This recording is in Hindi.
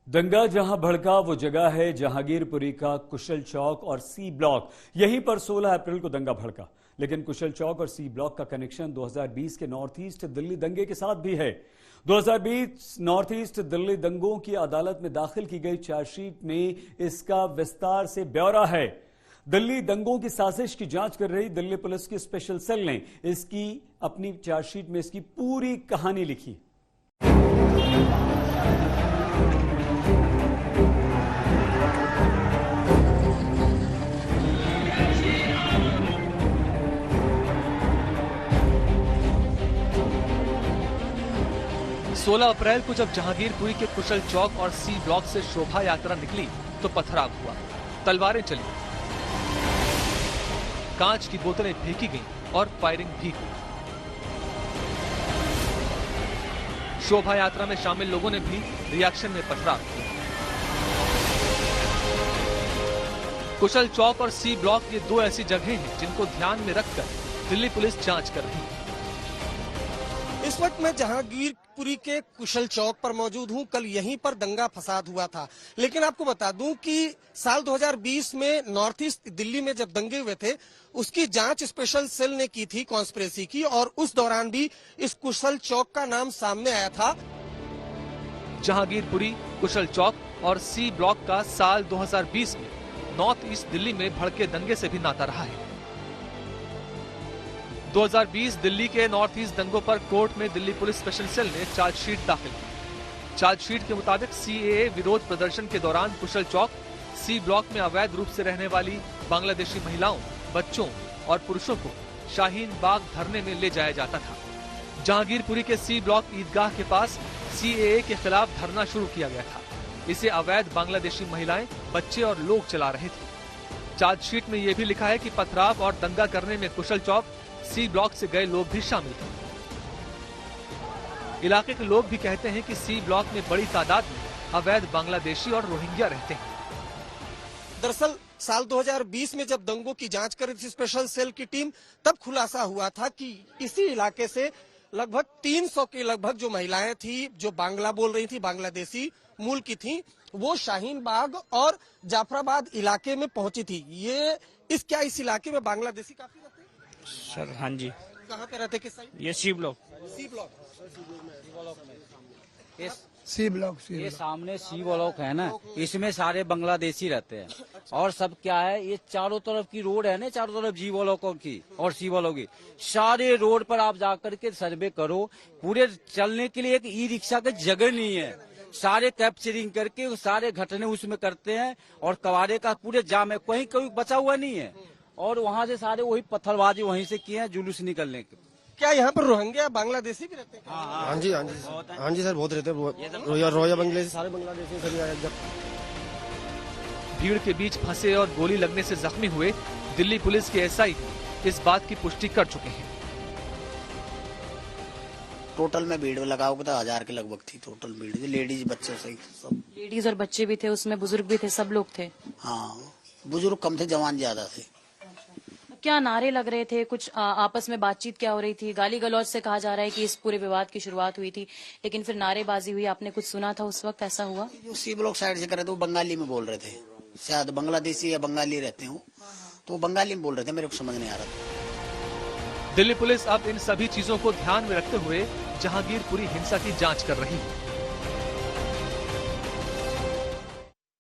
दंगा जहां भड़का वो जगह है जहांगीरपुरी का कुशल चौक और सी ब्लॉक। यहीं पर 16 अप्रैल को दंगा भड़का, लेकिन कुशल चौक और सी ब्लॉक का कनेक्शन 2020 के नॉर्थ ईस्ट दिल्ली दंगे के साथ भी है। 2020 नॉर्थ ईस्ट दिल्ली दंगों की अदालत में दाखिल की गई चार्जशीट में इसका विस्तार से ब्यौरा है। दिल्ली दंगों की साजिश की जांच कर रही दिल्ली पुलिस की स्पेशल सेल ने इसकी अपनी चार्जशीट में इसकी पूरी कहानी लिखी। 16 अप्रैल को जब जहांगीरपुरी के कुशल चौक और सी ब्लॉक से शोभा यात्रा निकली तो पथराव हुआ, तलवारें चली, कांच की बोतलें फेंकी गईं और फायरिंग भी हुई। शोभा यात्रा में शामिल लोगों ने भी रिएक्शन में पथराव किया। कुशल चौक और सी ब्लॉक ये दो ऐसी जगहें हैं जिनको ध्यान में रखकर दिल्ली पुलिस जांच कर रही है। इस वक्त मैं जहांगीरपुरी के कुशल चौक पर मौजूद हूं। कल यहीं पर दंगा फसाद हुआ था, लेकिन आपको बता दूं कि साल 2020 में नॉर्थ ईस्ट दिल्ली में जब दंगे हुए थे उसकी जांच स्पेशल सेल ने की थी कॉन्स्पिरेसी की, और उस दौरान भी इस कुशल चौक का नाम सामने आया था। जहांगीरपुरी, कुशल चौक और सी ब्लॉक का साल 2020 में नॉर्थ ईस्ट दिल्ली में भड़के दंगे से भी नाता रहा है। 2020 दिल्ली के नॉर्थ ईस्ट दंगों पर कोर्ट में दिल्ली पुलिस स्पेशल सेल ने चार्जशीट दाखिल की। चार्जशीट के मुताबिक सीएए विरोध प्रदर्शन के दौरान कुशल चौक, सी ब्लॉक में अवैध रूप से रहने वाली बांग्लादेशी महिलाओं, बच्चों और पुरुषों को शाहीन बाग धरने में ले जाया जाता था। जहांगीरपुरी के सी ब्लॉक ईदगाह के पास सीएए के खिलाफ धरना शुरू किया गया था। इसे अवैध बांग्लादेशी महिलाएं, बच्चे और लोग चला रहे थे। चार्जशीट में यह भी लिखा है कि पथराव और दंगा करने में कुशल चौक, सी ब्लॉक से गए लोग भी शामिल थे। इलाके के लोग भी कहते हैं कि सी ब्लॉक में बड़ी तादाद में अवैध बांग्लादेशी और रोहिंग्या रहते हैं। दरअसल साल 2020 में जब दंगों की जांच कर रही थी स्पेशल सेल की टीम, तब खुलासा हुआ था कि इसी इलाके से लगभग 300 के लगभग जो महिलाएं थी, जो बांग्ला बोल रही थी, बांग्लादेशी मूल की थी, वो शाहीन बाग और जाफराबाद इलाके में पहुंची थी। क्या इस इलाके में बांग्लादेशी काफी रहते हैं? सर हाँ जी। कहाँ पे रहते, किस साइड? ये सी ब्लॉक। सी ब्लॉक ये सामने सी ब्लॉक है ना, इसमें सारे बांग्लादेशी रहते हैं। और सब क्या है, ये चारों तरफ की रोड है ना, चारों तरफ जी ब्लॉकों की और सी ब्लॉक की, सारे रोड पर आप जाकर के सर्वे करो, पूरे चलने के लिए एक ई रिक्शा की जगह नहीं है। सारे कैप्चरिंग करके सारे घटने उसमें करते हैं और कवारे का पूरे जाम है, कहीं कोई बचा हुआ नहीं है। और वहाँ से सारे वही पत्थरबाजी वहीं से किए हैं जुलूस निकलने के। क्या यहाँ पर रोहिंग्या बांग्लादेशी भी रहते हैं? हाँ जी सर, बहुत रहते हैं। रोया बांग्लादेशी, सारे बांग्लादेशी सभी। भीड़ के बीच फंसे और गोली लगने से जख्मी हुए दिल्ली पुलिस के एसआई इस बात की पुष्टि कर चुके हैं। टोटल में भीड़ लगाओ तो 1000 के लगभग थी टोटल भीड़, लेडीज बच्चे सही सब। लेडीज और बच्चे भी थे उसमें, बुजुर्ग भी थे, सब लोग थे। हाँ, बुजुर्ग कम थे, जवान ज्यादा थे। क्या नारे लग रहे थे, कुछ आपस में बातचीत क्या हो रही थी? गाली गलौज से कहा जा रहा है कि इस पूरे विवाद की शुरुआत हुई थी, लेकिन फिर नारेबाजी हुई। आपने कुछ सुना था उस वक्त, ऐसा हुआ? जो सी ब्लॉक साइड से कर रहे थे वो बंगाली में बोल रहे थे, शायद बांग्लादेशी या बंगाली रहते हो, तो बंगाली में बोल रहे थे, मेरे को समझ नहीं आ रहा था। दिल्ली पुलिस अब इन सभी चीजों को ध्यान में रखते हुए जहांगीरपुरी हिंसा की जांच कर रही है।